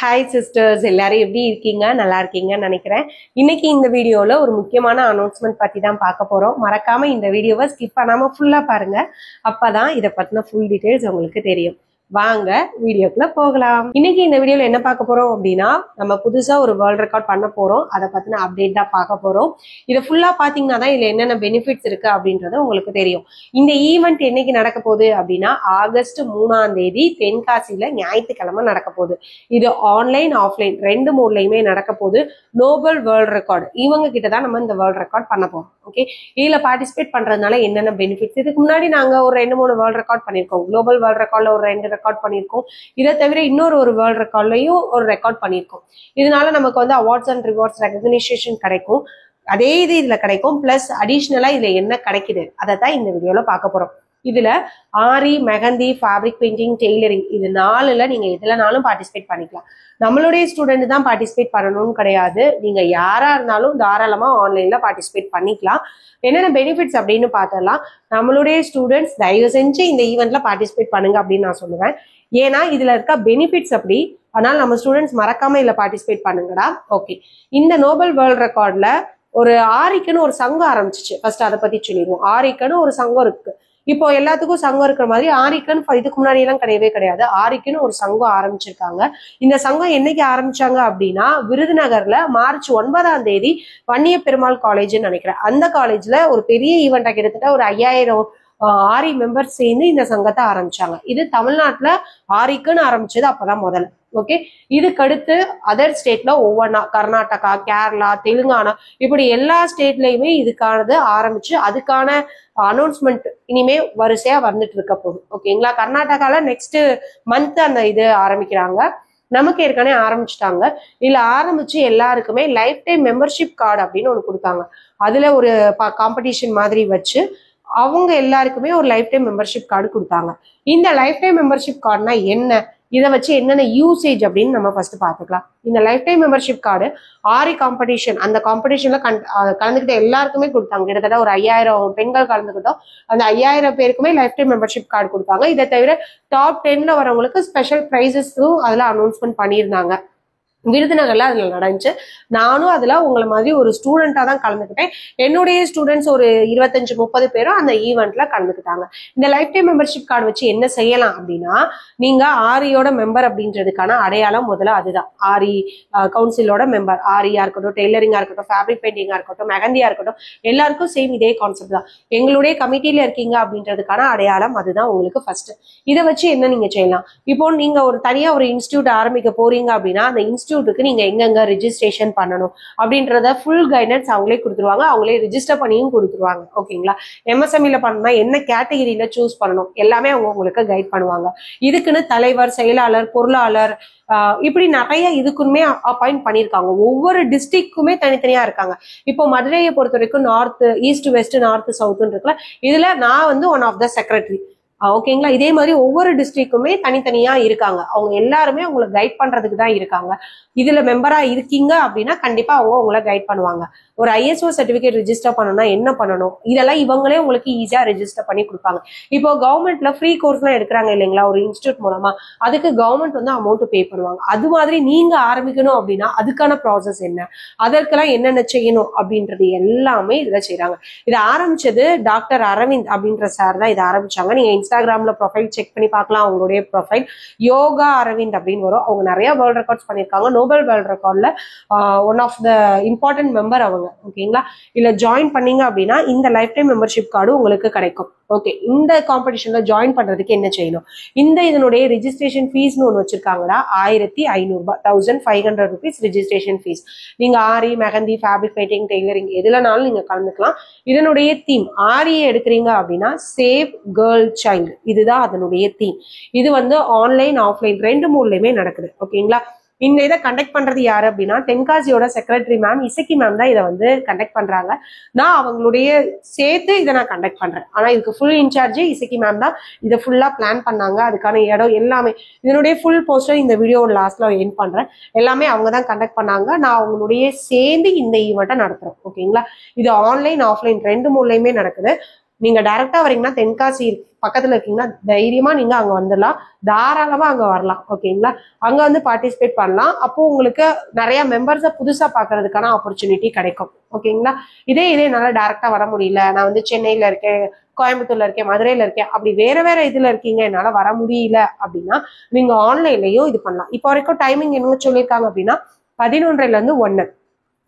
Hi sisters, எல்லாரும் எப்படி இருக்கீங்க? நல்லா இருக்கீங்கன்னு நினைக்கிறேன். இன்னைக்கு இந்த வீடியோல ஒரு முக்கியமான அனௌன்ஸ்மெண்ட் பத்தி தான் பார்க்க போறோம். மறக்காம இந்த வீடியோவை ஸ்கிப் பண்ணாம ஃபுல்லா பாருங்க. அப்பதான் இதை பத்தின ஃபுல் டீடைல்ஸ் உங்களுக்கு தெரியும். வாங்க வீடியோக்குள்ள போகலாம். இன்னைக்கு இந்த வீடியோல என்ன பார்க்க போறோம் அப்படின்னா, நம்ம புதுசா ஒரு வேர்ல்ட் ரெக்கார்ட் பண்ண போறோம். அதை பத்தின அப்டேட் தான் பார்க்க போறோம். இதை ஃபுல்லா பாத்தீங்கன்னா தான் இதுல என்னென்ன பெனிஃபிட்ஸ் இருக்கு அப்படின்றது உங்களுக்கு தெரியும். இந்த ஈவெண்ட் என்னைக்கு நடக்க போகுது அப்படின்னா, ஆகஸ்ட் 3ஆம் தேதி தென்காசியில ஞாயிற்றுக்கிழமை நடக்க போகுது. இது ஆன்லைன் ஆஃப்லைன் ரெண்டு மோட்லயுமே நடக்க போகுது. நோபல் வேர்ல்ட் ரெக்கார்டு இவங்க கிட்டதான் நம்ம இந்த வேர்ல்ட் ரெக்கார்ட் பண்ண போறோம். ஓகே, இதுல பார்ட்டிசிபேட் பண்றதுனால என்னென்ன பெனிஃபிட்ஸ்? இதுக்கு முன்னாடி நாங்க ஒரு 2-3 வேர்ல்ட் ரெக்கார்ட் பண்ணிருக்கோம். குளோபல் வேர்ல்ட் ரெக்கார்ட்ல ஒரு 2 ரெக்கார்ட் பண்ணிருக்கோம். இதை தவிர ஒரு வேர்ல்ட் ரெக்கார்ட்லயும் ஒரு ரெக்கார்ட் பண்ணிருக்கோம். இதனால நமக்கு வந்து அவார்ட்ஸ் அண்ட் ரிவார்ட்ஸ் ரெகக்னிஷன் கிடைக்கும். அதே இது இதுல கிடைக்கும். பிளஸ் அடிஷ்னலா இதுல என்ன கிடைக்குது அதை தான் இந்த வீடியோல பார்க்க போறோம். இதுல ஆரி, மெஹந்தி, ஃபேப்ரிக் பெயிண்டிங், டெய்லரிங் இது 4ல நீங்க எதுலனாலும் பார்ட்டிசிபேட் பண்ணிக்கலாம். நம்மளுடைய ஸ்டூடெண்ட் தான் பார்ட்டிசிபேட் பண்ணணும்னு கிடையாது. நீங்க யாரா இருந்தாலும் தாராளமா ஆன்லைன்ல பார்ட்டிசிபேட் பண்ணிக்கலாம். என்னென்ன பெனிஃபிட்ஸ் அப்படின்னு பார்த்தலாம். நம்மளுடைய ஸ்டூடெண்ட்ஸ் தயவு செஞ்சு இந்த ஈவெண்ட்ல பார்ட்டிசிபேட் பண்ணுங்க அப்படின்னு நான் சொல்லுவேன். ஏன்னா இதுல இருக்க பெனிஃபிட்ஸ் அப்படி. அதனால நம்ம ஸ்டூடெண்ட்ஸ் மறக்காம இதுல பார்ட்டிசிபேட் பண்ணுங்கடா. ஓகே, இந்த நோபல் வேர்ல்ட் ரெக்கார்ட்ல ஒரு ஆரிக்குன்னு ஒரு சங்கம் ஆரம்பிச்சிச்சு. ஃபர்ஸ்ட் அதை பத்தி சொல்லிடுவோம். ஆரிக்குன்னு ஒரு சங்கம் இருக்கு. இப்போ எல்லாத்துக்கும் சங்கம் இருக்கிற மாதிரி ஆரிக்குன்னு இதுக்கு முன்னாடி எல்லாம் கிடையவே கிடையாது. ஆரிக்குன்னு ஒரு சங்கம் ஆரம்பிச்சிருக்காங்க. இந்த சங்கம் என்னைக்கு ஆரம்பிச்சாங்க அப்படின்னா, விருதுநகர்ல மார்ச் 9ஆம் தேதி வன்னிய பெருமாள் காலேஜ்னு நினைக்கிறேன். அந்த காலேஜ்ல ஒரு பெரிய ஈவெண்டா கிட்டத்தட்ட ஒரு 5000 ஆரி மெம்பர்ஸ் சேர்ந்து இந்த சங்கத்தை ஆரம்பிச்சாங்க. இது தமிழ்நாட்டுல ஆரிக்குன்னு ஆரம்பிச்சது அப்பதான் முதல்ல. ஓகே, இதுக்கடுத்து அதர் ஸ்டேட்ல ஒவ்வொன்றா கர்நாடகா, கேரளா, தெலுங்கானா இப்படி எல்லா ஸ்டேட்லயுமே இதுக்கானது ஆரம்பிச்சு அதுக்கான அனௌன்ஸ்மெண்ட் இனிமே வரிசையா வந்துட்டு இருக்க போகுது. ஓகேங்களா, கர்நாடகால நெக்ஸ்ட் மந்த் அந்த இது ஆரம்பிக்கிறாங்க. நமக்கு ஏற்கனவே ஆரம்பிச்சுட்டாங்க. இதுல ஆரம்பிச்சு எல்லாருக்குமே லைஃப் டைம் மெம்பர்ஷிப் கார்டு அப்படின்னு ஒண்ணு கொடுத்தாங்க. அதுல ஒரு காம்படிஷன் மாதிரி வச்சு அவங்க எல்லாருக்குமே ஒரு லைஃப் டைம் மெம்பர்ஷிப் கார்டு கொடுத்தாங்க. இந்த லைஃப் டைம் மெம்பர்ஷிப் கார்டுனா என்ன, இதை வச்சு என்னென்ன யூசேஜ் அப்படின்னு நம்ம ஃபர்ஸ்ட் பார்த்துக்கலாம். இந்த லைஃப் டைம் மெம்பர்ஷிப் கார்டு ஆரி காம்படிஷன், அந்த காம்படிஷன்ல கலந்துக்கிட்ட எல்லாருக்குமே கொடுத்தாங்க. கிட்டத்தட்ட ஒரு 5000 பெண்கள் கலந்துக்கிட்டோம். அந்த 5000 பேருக்குமே லைஃப் டைம் மெம்பர்ஷிப் கார்டு கொடுத்தாங்க. இதை தவிர டாப் 10ல வரவங்களுக்கு ஸ்பெஷல் ப்ரைஸஸும் அதுல அனௌன்ஸ்மெண்ட் பண்ணியிருந்தாங்க. விருதுநகர்ல அதுல நடந்துச்சு. நானும் அதுல உங்களை மாதிரி ஒரு ஸ்டூடெண்டா தான் கலந்துக்கிட்டேன். என்னுடைய ஸ்டூடெண்ட்ஸ் ஒரு 25-30 பேரும் அந்த ஈவெண்ட்ல கலந்துக்கிட்டாங்க. இந்த லைஃப் டைம் மெம்பர்ஷிப் கார்டு வச்சு என்ன செய்யலாம் அப்படின்னா, நீங்க ஆரியோட மெம்பர் அப்படின்றதுக்கான அடையாளம் முதல்ல அதுதான். ஆரி கவுன்சிலோட மெம்பர். ஆரியா இருக்கட்டும், டெய்லரிங்கா இருக்கட்டும், ஃபேப்ரிக் பெயிண்டிங்கா இருக்கட்டும், மெஹந்தியா இருக்கட்டும், எல்லாருக்கும் சேம் இதே கான்செப்ட் தான். எங்களுடைய கமிட்டியில இருக்கீங்க அப்படின்றதுக்கான அடையாளம் அதுதான் உங்களுக்கு ஃபர்ஸ்ட். இதை வச்சு என்ன நீங்க செய்யலாம்? இப்போ நீங்க ஒரு தனியா ஒரு இன்ஸ்டியூட் ஆரம்பிக்க போறீங்க அப்படின்னா, அந்த இன்ஸ்டியூட்டுக்கு நீங்க எங்கெங்க ரிஜிஸ்ட்ரேஷன் பண்ணணும் அப்படின்றத ஃபுல் கைடன்ஸ் அவங்களே கொடுத்துருவாங்க. அவங்களே ரிஜிஸ்டர் பண்ணியும் கொடுத்துருவாங்க. ஓகேங்களா, எம்எஸ்எம்இல பண்ணா என்ன கேட்டகிரியில சூஸ் பண்ணணும் எல்லாமே அவங்க உங்களுக்கு கைட் பண்ணுவாங்க. இதுக்குன்னு தலைவர், செயலாளர், பொருளாளர் இப்படி நிறைய இதுக்குமே அப்பாயிண்ட் பண்ணியிருக்காங்க. ஒவ்வொரு டிஸ்ட்ரிக்ட்டுமே தனித்தனியா இருக்காங்க. இப்போ மதுரையை பொறுத்த வரைக்கும் நார்த், ஈஸ்ட், வெஸ்ட், நார்த், சவுத்னு இருக்குல்ல, இதுல நான் வந்து ஒன் ஆஃப் த செக்ரட்டரி. ஓகேங்களா, இதே மாதிரி ஒவ்வொரு டிஸ்ட்ரிக்ட்டுமே தனித்தனியா இருக்காங்க. அவங்க எல்லாருமே உங்களை கைட் பண்றதுக்கு தான் இருக்காங்க. இதுல மெம்பரா இருக்கீங்க அப்படின்னா கண்டிப்பா அவங்க உங்களை கைட் பண்ணுவாங்க. ஒரு ISO சர்டிபிகேட் ரிஜிஸ்டர் பண்ணணும்னா என்ன பண்ணணும், இதெல்லாம் இவங்களே உங்களுக்கு ஈஸியா ரெஜிஸ்டர் பண்ணி கொடுப்பாங்க. இப்போ கவர்மெண்ட்ல ஃப்ரீ கோர்ஸ்லாம் எடுக்கிறாங்க இல்லைங்களா ஒரு இன்ஸ்டியூட் மூலமா, அதுக்கு கவர்மெண்ட் வந்து அமௌண்ட் பே பண்ணுவாங்க. அது மாதிரி நீங்க ஆரம்பிக்கணும் அப்படின்னா அதுக்கான ப்ராசஸ் என்ன, அதற்கெல்லாம் என்னென்ன செய்யணும் அப்படின்றது எல்லாமே இதுல செய்யறாங்க. இதை ஆரம்பிச்சது டாக்டர் அரவிந்த் அப்படின்ற சார் தான் இதை ஆரம்பிச்சாங்க. நீங்க இன்ஸ்டாகிராம்ல ப்ரொஃபைல் செக் பண்ணி பார்க்கலாம். அவங்களுடைய ப்ரொஃபைல் யோகா அரவிந்த் அப்படின்னு வரும். அவங்க நிறைய வேர்ல்ட் ரெக்கார்ட்ஸ் பண்ணியிருக்காங்க. நோபல் வேர்ல்ட் ரெக்கார்ட்ல one of the important member அவங்க. ஓகேங்களா, இல்ல ஜாயின் பண்ணீங்க அப்படின்னா இந்த லைஃப் டைம் மெம்பர்ஷிப் கார்டு உங்களுக்கு கிடைக்கும். ஓகே, இந்த காம்படிஷன்ல ஜாயின் பண்றதுக்கு என்ன செய்யணும்? இதனுடைய ரெஜிஸ்ட்ரேஷன் ஃபீஸ்னு ஒன்று வச்சிருக்காங்களா, 1500 ரூபாய், 1500 rupees ரெஜிஸ்ட்ரேஷன் ஃபீஸ். நீங்க ஆரி, மெஹந்தி, ஃபேப்ரிக் பெயிண்டிங், டெய்லரிங் எதுலனாலும் நீங்க கலந்துக்கலாம். இதனுடைய தீம் ஆரியை எடுக்கிறீங்க அப்படின்னா சேவ் கேர்ள் சைல்டு, இதுதான் அதனுடைய தீம். இது வந்து ஆன்லைன் ஆஃப்லைன் ரெண்டு மூணுலயுமே நடக்குது. ஓகேங்களா, இந்த இதை கண்டக்ட் பண்றது யாரு அப்படின்னா, தென்காசியோட செக்ரட்டரி மேம் இசக்கி மேம் தான் இதை வந்து கண்டக்ட் பண்றாங்க. நான் அவங்களுடைய சேர்த்து இதை நான் கண்டக்ட் பண்றேன். ஆனா இதுக்கு ஃபுல் இன்சார்ஜ் இசக்கி மேம் தான். இதை ஃபுல்லா பிளான் பண்ணாங்க. அதுக்கான இடம் எல்லாமே, இதனுடைய ஃபுல் போஸ்டர் இந்த வீடியோ லாஸ்ட்ல எண்ட் பண்றேன். எல்லாமே அவங்க தான் கண்டக்ட் பண்ணாங்க. நான் அவங்களுடைய சேர்ந்து இந்த ஈவெண்ட்டை நடத்துறேன். ஓகேங்களா, இது ஆன்லைன் ஆஃப்லைன் ரெண்டு மூணுலயுமே நடக்குது. நீங்க டைரக்டா வரீங்கன்னா தென்காசி பக்கத்துல இருக்கீங்கன்னா தைரியமா நீங்க அங்க வந்துடலாம், தாராளமா அங்க வரலாம். ஓகேங்களா, அங்க வந்து பார்ட்டிசிபேட் பண்ணலாம். அப்போ உங்களுக்கு நிறைய மெம்பர்ஸை புதுசா பாக்குறதுக்கான ஆப்பர்ச்சுனிட்டி கிடைக்கும். ஓகேங்களா, இதே என்னால டைரக்டா வர முடியல, நான் வந்து சென்னையில இருக்கேன், கோயம்புத்தூர்ல இருக்கேன், மதுரையில இருக்கேன், அப்படி வேற இதுல இருக்கீங்க, என்னால வர முடியல அப்படின்னா நீங்க ஆன்லைன்லயும் இது பண்ணலாம். இப்போ வரைக்கும் டைமிங் என்ன சொல்லியிருக்காங்க அப்படின்னா 11:30 to 1.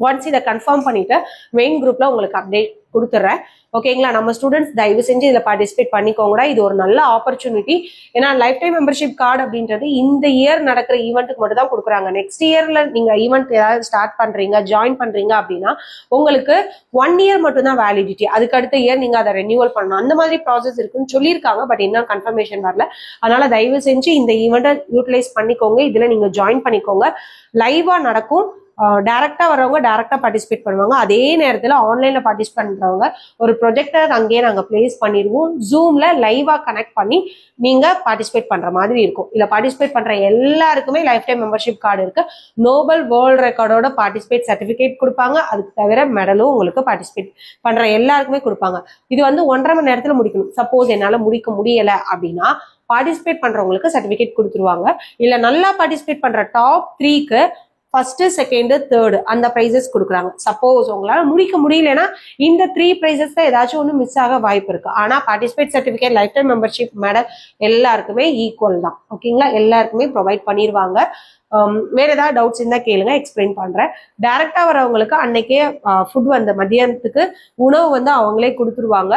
ஒன்ஸ் இதை கன்ஃபார்ம் பண்ணிட்டு மெயின் குரூப்ல உங்களுக்கு அப்டேட் கொடுத்துட்றேன். ஓகேங்களா, நம்ம ஸ்டூடெண்ட்ஸ் தயவு செஞ்சு இதுல பார்ட்டிசிபேட் பண்ணிக்கோங்கடா. இது ஒரு நல்ல ஆப்பர்ச்சுனிட்டி. ஏன்னா லைஃப் டைம் மெம்பர்ஷிப் கார்டு அப்படின்றது இந்த இயர் நடக்கிற ஈவெண்ட்டுக்கு மட்டும் தான் கொடுக்குறாங்க. நெக்ஸ்ட் இயர்ல நீங்க ஈவெண்ட் ஏதாவது ஸ்டார்ட் பண்றீங்க, ஜாயின் பண்றீங்க அப்படின்னா உங்களுக்கு 1 year மட்டும் தான் வேலிடிட்டி. அதுக்கு அடுத்த இயர் நீங்க அதை ரெனியூவல் பண்ணணும். அந்த மாதிரி ப்ராசஸ் இருக்குன்னு சொல்லியிருக்காங்க. பட் இன்னும் கன்ஃபர்மேஷன் வரல. அதனால தயவு செஞ்சு இந்த ஈவெண்ட்டை யூட்டிலைஸ் பண்ணிக்கோங்க. இதுல நீங்க ஜாயின் பண்ணிக்கோங்க. லைவா நடக்கும். டைரக்டா வரவங்க டைரக்டா பார்ட்டிசிபேட் பண்ணுவாங்க. அதே நேரத்துல ஆன்லைன்ல பார்ட்டிசிபேட் பண்றவங்க ஒரு ப்ரொஜெக்டர் அங்கேயே நாங்க பிளேஸ் பண்ணிடுவோம். ஜூம்ல லைவா கனெக்ட் பண்ணி நீங்க பார்ட்டிசிபேட் பண்ற மாதிரி இருக்கும். இல்ல பார்ட்டிசிபேட் பண்ற எல்லாருக்குமே லைஃப் டைம் மெம்பர்ஷிப் கார்டு இருக்கு. நோபல் வேர்ல்ட் ரெக்கார்டோட பார்ட்டிசிபேட் சர்டிபிகேட் கொடுப்பாங்க. அதுக்கு தவிர மெடலும் உங்களுக்கு பார்ட்டிசிபேட் பண்ற எல்லாருக்குமே கொடுப்பாங்க. இது வந்து 1.5 மணி நேரத்துல முடிக்கணும். சப்போஸ் என்னால முடிக்க முடியல அப்படின்னா பார்ட்டிசிபேட் பண்றவங்களுக்கு சர்டிபிகேட் கொடுத்துருவாங்க. இல்ல நல்லா பார்ட்டிசிபேட் பண்ற டாப் 3க்கு ஃபர்ஸ்ட், செகண்ட், தேர்ட் அந்த பிரைசஸ் கொடுக்குறாங்க. சப்போஸ் உங்களால முடிக்க முடியலன்னா இந்த 3 பிரைசஸ்ல ஏதாச்சும் ஒன்று மிஸ் ஆக வாய்ப்பு இருக்கு. ஆனா participate certificate, life time membership, medal எல்லாருக்குமே ஈக்குவல் தான். ஓகேங்களா, எல்லாருக்குமே ப்ரொவைட் பண்ணிடுவாங்க. வேற ஏதாவது டவுட்ஸ் இருந்தா கேளுங்க, எக்ஸ்பிளைன் பண்றேன். டைரக்டா வரவங்களுக்கு அன்னைக்கே ஃபுட் வந்து மதியானத்துக்கு உணவு வந்து அவங்களே கொடுத்துருவாங்க.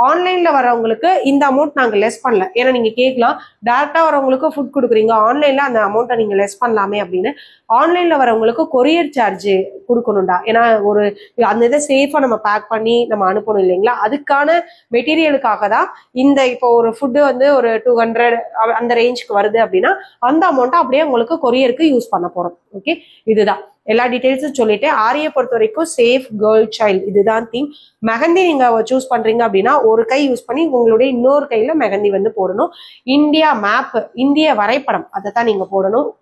ஆன்லைன்ல வரவங்களுக்கு இந்த அமௌண்ட் நாங்க லெஸ் பண்ணல. ஏன்னா நீங்க கேட்கலாம், டைரக்டா வரவங்களுக்கு ஃபுட் கொடுக்குறீங்க, ஆன்லைன்ல அந்த அமௌண்ட்டை நீங்க லெஸ் பண்ணலாமே அப்படின்னு. ஆன்லைன்ல வரவங்களுக்கு கொரியர் சார்ஜ் கொடுக்கணும்டா. ஏன்னா ஒரு அந்த இதை சேஃபா நம்ம பேக் பண்ணி நம்ம அனுப்பணும் இல்லைங்களா, அதுக்கான மெட்டீரியலுக்காக தான் இந்த இப்போ ஒரு ஃபுட்டு வந்து ஒரு 200 அந்த ரேஞ்சுக்கு வருது அப்படின்னா அந்த அமௌண்ட்டை அப்படியே உங்களுக்கு கொரியருக்கு யூஸ் பண்ண போறோம். ஓகே, இதுதான் எல்லா டீடைல்ஸும் சொல்லிட்டேன். ஆரியை பொறுத்த வரைக்கும் சேஃப் கேர்ள் சைல்டு இதுதான் தீம். மெஹந்தி நீங்க சூஸ் பண்றீங்க அப்படின்னா ஒரு கை யூஸ் பண்ணி உங்களுடைய இன்னொரு கையில மெஹந்தி வந்து போடணும். இந்தியா மேப், இந்திய வரைபடம் அதை தான் நீங்க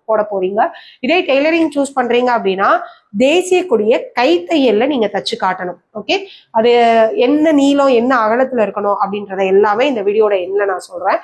போட போறீங்க. இதே டெய்லரிங் சூஸ் பண்றீங்க அப்படின்னா தேசிய கொடிய கைத்தையல்ல நீங்க தச்சு காட்டணும். ஓகே, அது என்ன நீளம் என்ன அகலத்துல இருக்கணும் அப்படின்றத எல்லாமே இந்த வீடியோட எண்ணில் நான் சொல்றேன்.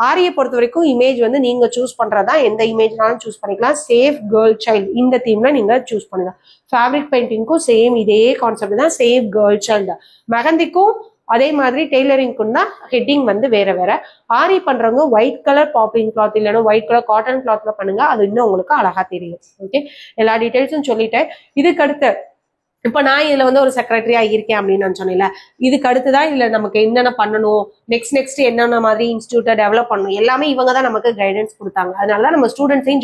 ஆரியை பொறுத்த வரைக்கும் இமேஜ் வந்து நீங்க சூஸ் பண்றதா, எந்த இமேஜ்னாலும் சூஸ் பண்ணிக்கலாம். சேஃப் கேர்ள் சைல்டு இந்த தீம்ல நீங்க சூஸ் பண்ணுங்க. ஃபேப்ரிக் பெயிண்டிங்க்கும் சேம் இதே கான்செப்ட் தான், சேஃப் கேர்ள் சைல்டு. மெஹந்திக்கும் அதே மாதிரி டெய்லரிங்க்கும் தான் ஹெட்டிங் வந்து வேற வேற. ஆரி பண்றவங்க ஒயிட் கலர் பாப்பிங் கிளாத் இல்லைன்னா ஒயிட் கலர் காட்டன் கிளாத்ல பண்ணுங்க, அது இன்னும் உங்களுக்கு அழகா தெரியும். ஓகே, எல்லா டீடைல்ஸும் சொல்லிட்டேன். இதுக்கு அடுத்து இப்ப நான் இதுல வந்து ஒரு செக்ரட்டரியா இருக்கேன் அப்படின்னு நான் சொன்னேன்ல, இதுக்கு அடுத்துதான் இதுல நமக்கு என்னென்ன பண்ணணும், நெக்ஸ்ட் என்னென்ன மாதிரி இன்ஸ்டியூட்டை டெவலப் பண்ணணும் எல்லாமே இவங்க தான் நமக்கு கைடன்ஸ் கொடுத்தாங்க. அதனாலதான் நம்ம ஸ்டூடெண்ட்ஸையும்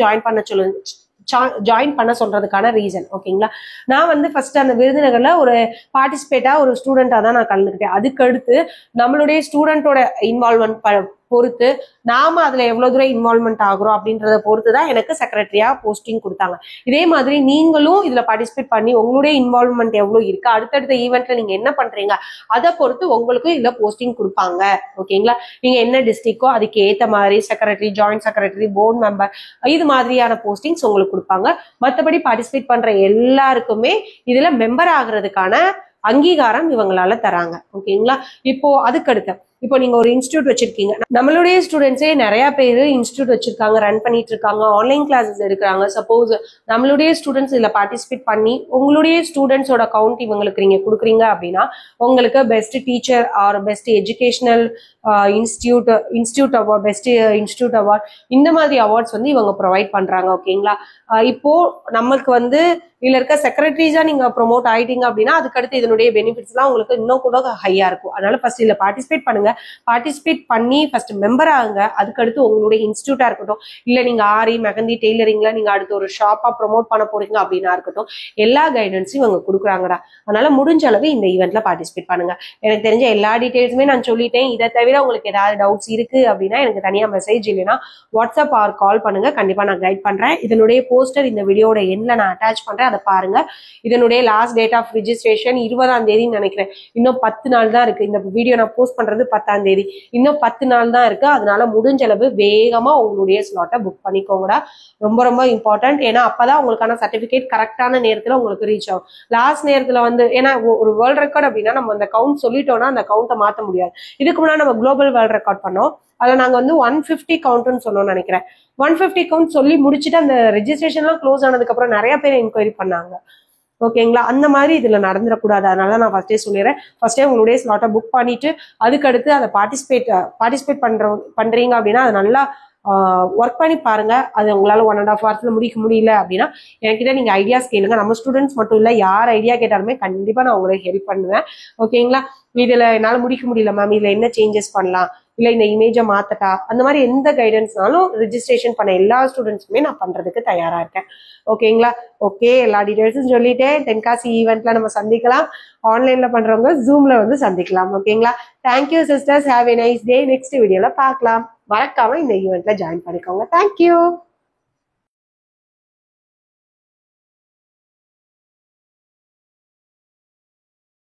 ஜாயின் பண்ண சொல்றதுக்கான ரீசன். ஓகேங்களா, நான் வந்து ஃபர்ஸ்ட் அந்த விருதுநகர்ல ஒரு பார்ட்டிசிபேட்டா ஒரு ஸ்டூடெண்டா தான் நான் கலந்துக்கிட்டேன். அதுக்கு அடுத்து நம்மளுடைய ஸ்டூடெண்டோட இன்வால்வ்மெண்ட் பொறுத்து நாம அதுல எவ்வளவு தூரம் இன்வால்வ்மெண்ட் ஆகுறோம் அப்படின்றத பொறுத்து தான் எனக்கு செக்ரட்டரியா போஸ்டிங் கொடுத்தாங்க. இதே மாதிரி நீங்களும் இதுல பார்ட்டிசிபேட் பண்ணி உங்களுடைய இன்வால்வ்மெண்ட் எவ்வளவு இருக்கு, அடுத்தடுத்த ஈவெண்ட்ல நீங்க என்ன பண்றீங்க அதை பொறுத்து உங்களுக்கும் இதுல போஸ்டிங் கொடுப்பாங்க. ஓகேங்களா, நீங்க என்ன டிஸ்ட்ரிக்டோ அதுக்கு ஏத்த மாதிரி secretary, joint secretary, board member இது மாதிரியான போஸ்டிங்ஸ் உங்களுக்கு கொடுப்பாங்க. மற்றபடி பார்ட்டிசிபேட் பண்ற எல்லாருக்குமே இதுல மெம்பர் ஆகுறதுக்கான அங்கீகாரம் இவங்களால தராங்க. ஓகேங்களா, இப்போ அதுக்கடுத்து இப்போ நீங்க ஒரு இன்ஸ்டியூட் வச்சிருக்கீங்க. நம்மளுடைய ஸ்டூடெண்ட்ஸே நிறைய பேர் இன்ஸ்டியூட் வச்சிருக்காங்க, ரன் பண்ணிட்டு இருக்காங்க, ஆன்லைன் கிளாஸஸ் எடுக்கிறாங்க. சப்போஸ் நம்மளுடைய ஸ்டூடெண்ட்ஸ் இதுல பார்ட்டிசிபேட் பண்ணி உங்களுடைய ஸ்டூடெண்ட்ஸோட கவுண்ட் இவங்களுக்கு நீங்க கொடுக்குறீங்க அப்படின்னா உங்களுக்கு best teacher or best educational institute award, best institute award இந்த மாதிரி அவார்ட்ஸ் வந்து இவங்க ப்ரொவைட் பண்றாங்க. ஓகேங்களா, இப்போ நமக்கு வந்து இதுல இருக்க செக்ரட்டரிஸா நீங்க ப்ரொமோட் ஆயிட்டீங்க அப்படின்னா அதுக்கடுத்து இதனுடைய பெனிஃபிட்ஸ் எல்லாம் உங்களுக்கு இன்னும் கூட ஹையா இருக்கும். அதனால ஃபர்ஸ்ட் இதுல பார்ட்டிசிபேட் பண்ணுங்க. பார்ட்டிசிபேட் பண்ணி ஃபர்ஸ்ட் மெம்பர் ஆகுங்க. அதுக்கடுத்து உங்களுடைய இன்ஸ்டியூட்டா இருக்கட்டும், இல்ல நீங்க ஆரி, மெஹந்தி, டெய்லரிங்ல நீங்க அடுத்து ஒரு ஷாப்பா ப்ரொமோட் பண்ண போறீங்க அப்படின்னா இருக்கட்டும், எல்லா கைடன்ஸும் இவங்க கொடுக்குறாங்கடா. அதனால முடிஞ்ச அளவு இந்த ஈவெண்ட்ல பார்ட்டிசிபேட் பண்ணுங்க. எனக்கு தெரிஞ்ச எல்லா டீடைல்ஸுமே நான் சொல்லிட்டேன். இதை தவிர உங்களுக்கு ஏதாவது டவுட்ஸ் இருக்கு அப்படின்னா எனக்கு தனியா மெசேஜ் இல்லைன்னா வாட்ஸ்அப் ஆர் கால் பண்ணுங்க, கண்டிப்பா நான் கைட் பண்றேன். இதனுடைய போஸ்டர் இந்த வீடியோட எண்ணில் நான் அட்டாச் பண்றேன், அதை பாருங்க. இதனுடைய லாஸ்ட் டேட் ஆஃப் ரிஜிஸ்ட்ரேஷன் 20ஆம் தேதின்னு நினைக்கிறேன். இன்னும் 10 நாள் தான் இருக்கு. இந்த வீடியோ நான் போஸ்ட் பண்றது 10ஆம் தேதி. இன்னும் 10 நாள் தான் இருக்கு. அதனால முடிஞ்ச அளவு வேகமா உங்களுடைய ஸ்லாட்டை புக் பண்ணிக்கோங்கடா. ரொம்ப ரொம்ப இம்பார்ட்டன்ட். ஏன்னா அப்பதான் உங்களுக்கான சர்டிபிகேட் கரெக்டான நேரத்துல உங்களுக்கு ரீச் ஆகும். லாஸ்ட் நேரத்துல வந்து ஏன்னா ஒரு வேர்ல்ட் ரெக்கார்ட் அப்படின்னா நம்ம அந்த கவுண்ட் சொல்லிட்டோம்னா அந்த கவுண்ட்டை மாற்ற முடியாது. இதுக்கு முன்னாடி நம்ம குளோபல் வேர்ல்ட் ரெக்கார்ட் பண்ணோம். அதில் நாங்கள் வந்து 150 கவுண்ட்னு சொன்னோம்னு நினைக்கிறேன். 150 கவுண்ட் சொல்லி முடிச்சுட்டு அந்த ரெஜிஸ்ட்ரேஷன்லாம் க்ளோஸ் ஆனதுக்கு அப்புறம் நிறைய பேர் என்கொயரி பண்ணாங்க. ஓகேங்களா? அந்த மாதிரி இதுல நடந்துடக்கூடாது. அதனால நான் ஃபர்ஸ்டே சொல்லிடுறேன். ஃபர்ஸ்டே உங்களுடைய ஸ்லாட்டை புக் பண்ணிட்டு அதுக்கடுத்து அதை பார்ட்டிசிபேட் பண்றீங்க அப்படின்னா அது நல்லா ஒர்க் பண்ணி பாருங்க. அது உங்களால 1.5 hours முடிக்க முடியல அப்படின்னா என்கிட்ட நீங்க ஐடியாஸ் கேளுங்க. நம்ம ஸ்டூடெண்ட்ஸ் மட்டும் இல்ல, யார் ஐடியா கேட்டாலுமே கண்டிப்பா நான் உங்களுக்கு ஹெல்ப் பண்ணுவேன். ஓகேங்களா? இதுல என்னால முடிக்க முடியல மேம், இதுல என்ன சேஞ்சஸ் பண்ணலாம், இல்ல இந்த இமேஜை மாத்தட்டா, அந்த மாதிரி எந்த கைடன்ஸ்னாலும் ரிஜிஸ்ட்ரேஷன் பண்ண எல்லா ஸ்டூடெண்ட்ஸுமே நான் பண்றதுக்கு தயாரா இருக்கேன். ஓகேங்களா? ஓகே, எல்லா டீடைல்ஸும் சொல்லிட்டேன். தென்காசி ஈவெண்ட்ல நம்ம சந்திக்கலாம். ஆன்லைன்ல பண்றவங்க ஜூம்ல வந்து சந்திக்கலாம். ஓகேங்களா? Thank you sisters, have a nice day. Next வீடியோல பார்க்கலாம். மறக்காம இந்த ஈவெண்ட்ல ஜாயின் பண்ணிக்கோங்க. தேங்க்யூ.